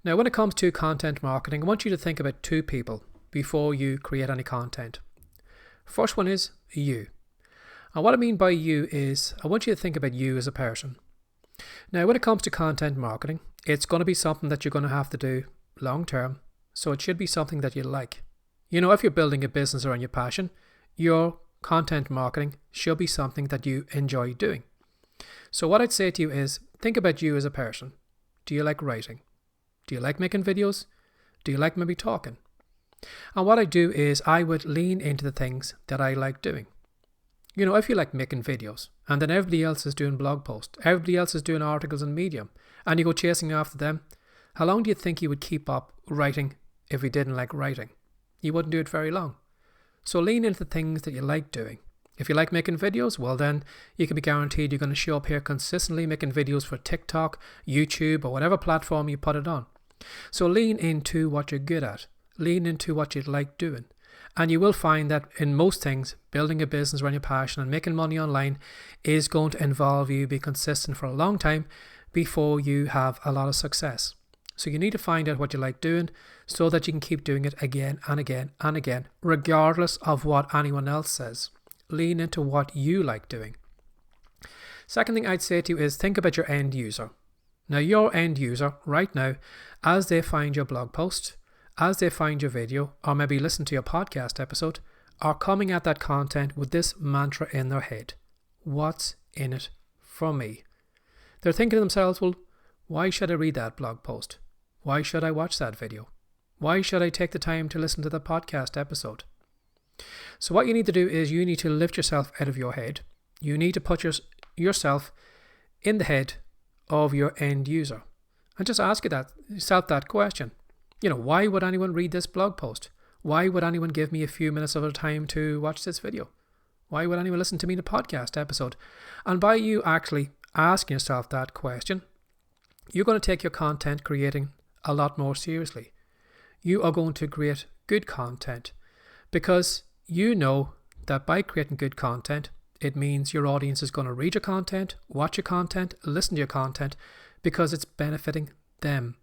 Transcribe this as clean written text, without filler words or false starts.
Now, when it comes to content marketing, I want you to think about two people before you create any content. First one is you. And what I mean by you is I want you to think about you as a person. Now, when it comes to content marketing, it's going to be something that you're going to have to do long term. So it should be something that you like. You know, if you're building a business around your passion, your content marketing should be something that you enjoy doing. So what I'd say to you is think about you as a person. Do you like writing? Do you like making videos? Do you like maybe talking? And what I do is I would lean into the things that I like doing. You know, if you like making videos and then everybody else is doing blog posts, everybody else is doing articles in Medium, and you go chasing after them, how long do you think you would keep up writing if you didn't like writing? You wouldn't do it very long. So lean into the things that you like doing. If you like making videos, well then you can be guaranteed you're going to show up here consistently making videos for TikTok, YouTube, or whatever platform you put it on. So lean into what you're good at. Lean into what you like doing. And you will find that in most things, building a business around your passion and making money online is going to involve you be consistent for a long time before you have a lot of success. So you need to find out what you like doing so that you can keep doing it again and again and again, regardless of what anyone else says. Lean into what you like doing. Second thing I'd say to you is think about your end user. Now your end user right now, as they find your blog post, as they find your video, or maybe listen to your podcast episode, are coming at that content with this mantra in their head. What's in it for me? They're thinking to themselves, well, why should I read that blog post? Why should I watch that video? Why should I take the time to listen to the podcast episode? So what you need to do is you need to lift yourself out of your head. You need to put yourself in the head of your end user. And just ask yourself that question. You know, why would anyone read this blog post? Why would anyone give me a few minutes of their time to watch this video? Why would anyone listen to me in a podcast episode? And by you actually asking yourself that question, you're going to take your content creating a lot more seriously. You are going to create good content because you know that by creating good content, it means your audience is going to read your content, watch your content, listen to your content because it's benefiting them.